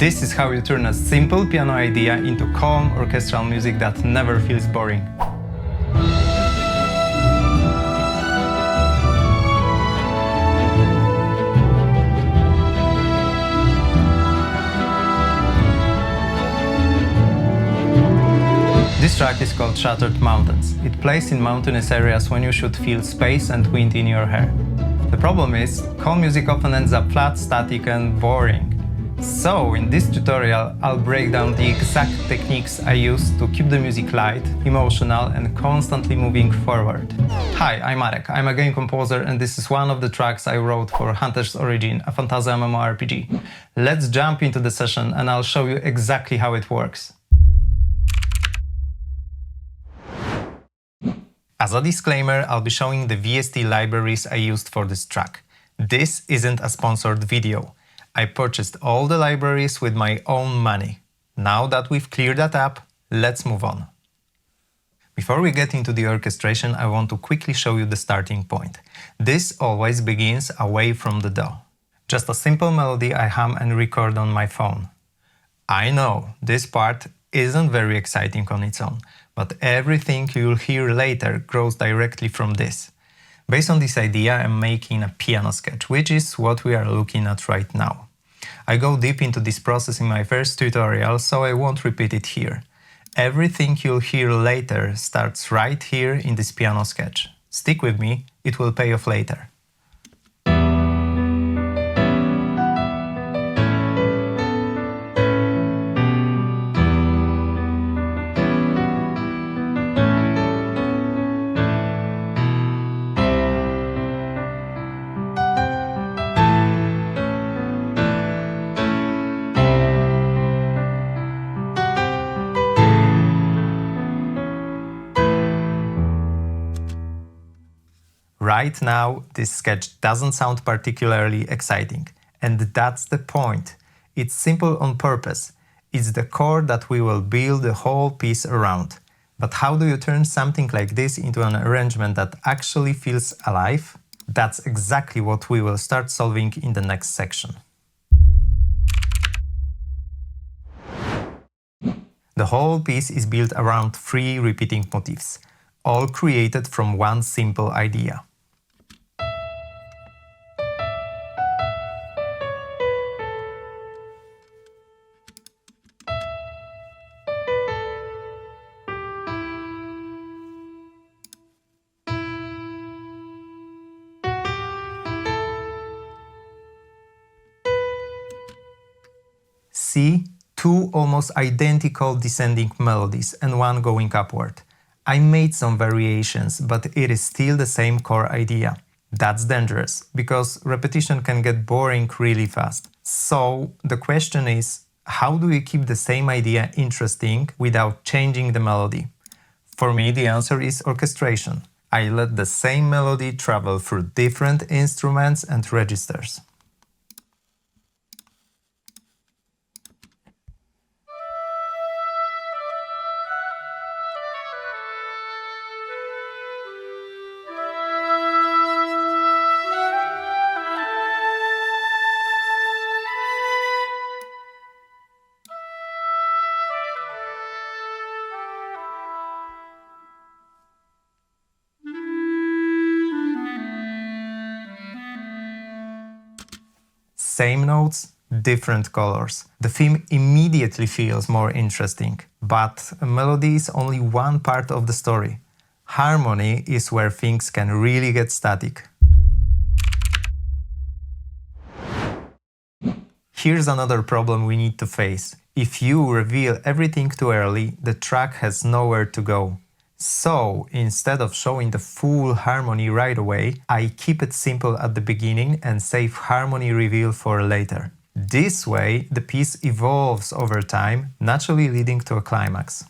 This is how you turn a simple piano idea into calm orchestral music that never feels boring. This track is called Shattered Mountains. It plays in mountainous areas when you should feel space and wind in your hair. The problem is, calm music often ends up flat, static and boring. So, in this tutorial, I'll break down the exact techniques I use to keep the music light, emotional and constantly moving forward. Hi, I'm Arek. I'm a game composer and this is one of the tracks I wrote for Hunter's Origin, a Fantasy MMORPG. Let's jump into the session and I'll show you exactly how it works. As a disclaimer, I'll be showing the VST libraries I used for this track. This isn't a sponsored video. I purchased all the libraries with my own money. Now that we've cleared that up, let's move on. Before we get into the orchestration, I want to quickly show you the starting point. This always begins away from the DAW. Just a simple melody I hum and record on my phone. I know, this part isn't very exciting on its own, but everything you'll hear later grows directly from this. Based on this idea, I'm making a piano sketch, which is what we are looking at right now. I go deep into this process in my first tutorial, so I won't repeat it here. Everything you'll hear later starts right here in this piano sketch. Stick with me, it will pay off later. Right now, this sketch doesn't sound particularly exciting, and that's the point. It's simple on purpose. It's the core that we will build the whole piece around. But how do you turn something like this into an arrangement that actually feels alive? That's exactly what we will start solving in the next section. The whole piece is built around 3 repeating motifs, all created from one simple idea. See, 2 almost identical descending melodies and 1 going upward. I made some variations, but it is still the same core idea. That's dangerous, because repetition can get boring really fast. So the question is, how do we keep the same idea interesting without changing the melody? For me, the answer is orchestration. I let the same melody travel through different instruments and registers. Same notes, different colors. The theme immediately feels more interesting, but a melody is only one part of the story. Harmony is where things can really get static. Here's another problem we need to face. If you reveal everything too early, the track has nowhere to go. So, instead of showing the full harmony right away, I keep it simple at the beginning and save harmony reveal for later. This way, the piece evolves over time, naturally leading to a climax.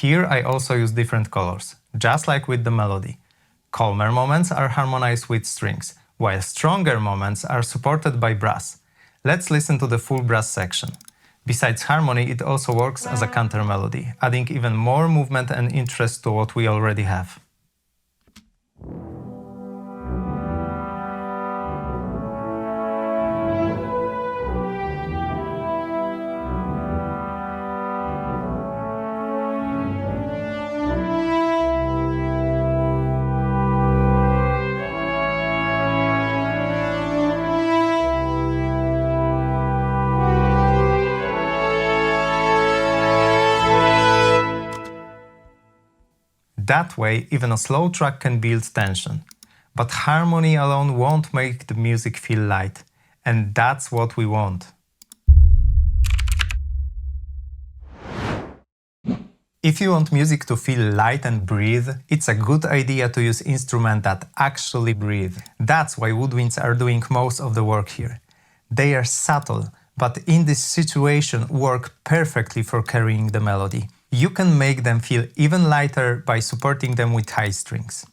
Here I also use different colors, just like with the melody. Calmer moments are harmonized with strings, while stronger moments are supported by brass. Let's listen to the full brass section. Besides harmony, it also works as a counter melody, adding even more movement and interest to what we already have. That way, even a slow track can build tension. But harmony alone won't make the music feel light, and that's what we want. If you want music to feel light and breathe, it's a good idea to use instruments that actually breathe. That's why woodwinds are doing most of the work here. They are subtle, but in this situation work perfectly for carrying the melody. You can make them feel even lighter by supporting them with high strings.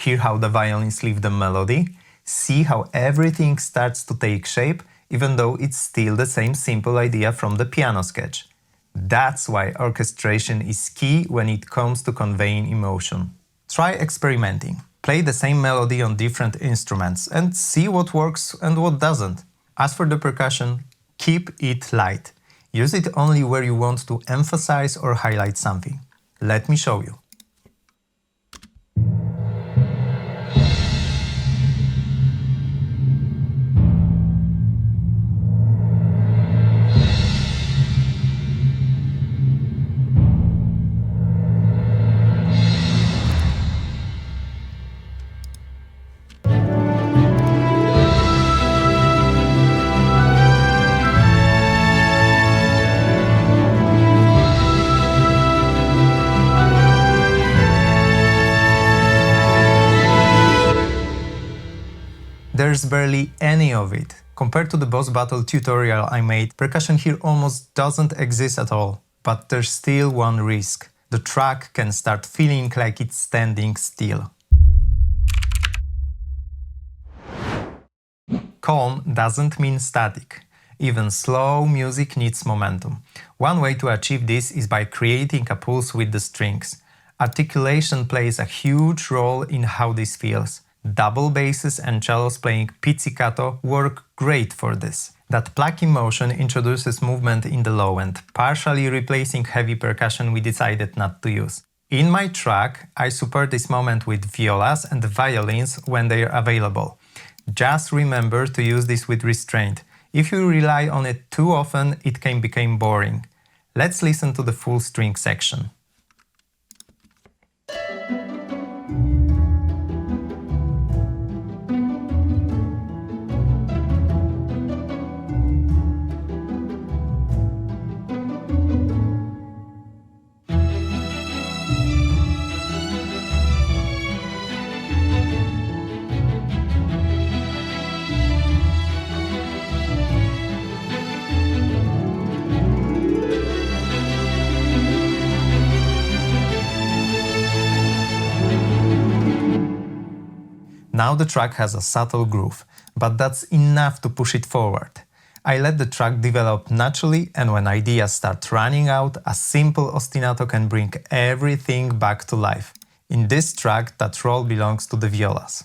Hear how the violins leave the melody? See how everything starts to take shape, even though it's still the same simple idea from the piano sketch. That's why orchestration is key when it comes to conveying emotion. Try experimenting. Play the same melody on different instruments and see what works and what doesn't. As for the percussion, keep it light. Use it only where you want to emphasize or highlight something. Let me show you. There's barely any of it. Compared to the boss battle tutorial I made, percussion here almost doesn't exist at all. But there's still one risk. The track can start feeling like it's standing still. Calm doesn't mean static. Even slow music needs momentum. One way to achieve this is by creating a pulse with the strings. Articulation plays a huge role in how this feels. Double basses and cellos playing pizzicato work great for this. That plucky motion introduces movement in the low end, partially replacing heavy percussion we decided not to use. In my track, I support this moment with violas and violins when they are available. Just remember to use this with restraint. If you rely on it too often, it can become boring. Let's listen to the full string section. Now the track has a subtle groove, but that's enough to push it forward. I let the track develop naturally, and when ideas start running out, a simple ostinato can bring everything back to life. In this track, that role belongs to the violas.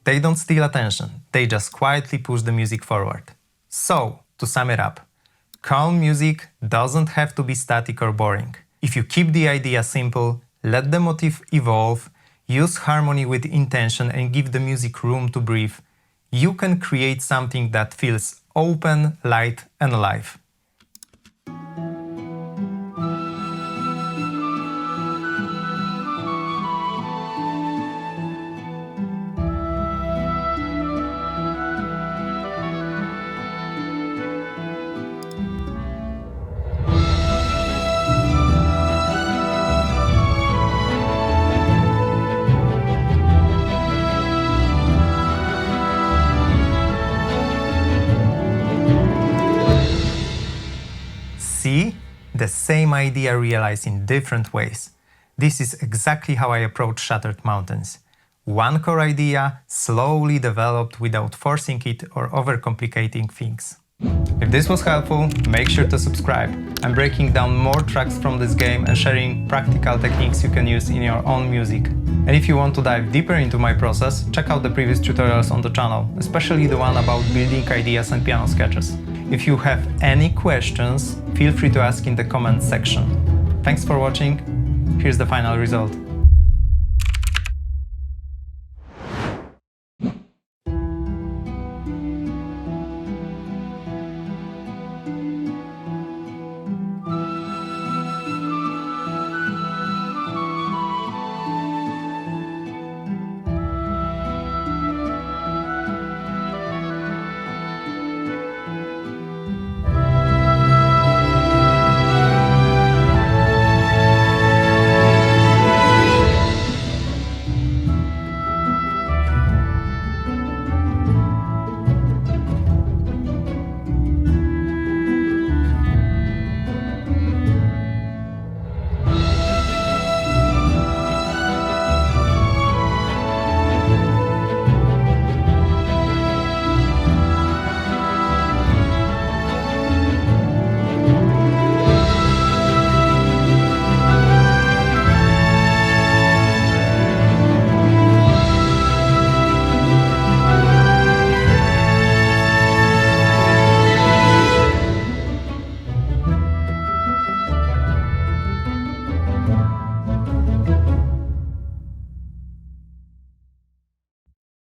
They don't steal attention, they just quietly push the music forward. So, to sum it up, calm music doesn't have to be static or boring. If you keep the idea simple, let the motif evolve, use harmony with intention and give the music room to breathe, you can create something that feels open, light, and alive. See? The same idea realized in different ways. This is exactly how I approach Shattered Mountains. One core idea, slowly developed without forcing it or overcomplicating things. If this was helpful, make sure to subscribe. I'm breaking down more tracks from this game and sharing practical techniques you can use in your own music. And if you want to dive deeper into my process, check out the previous tutorials on the channel, especially the one about building ideas and piano sketches. If you have any questions, feel free to ask in the comments section. Thanks for watching. Here's the final result.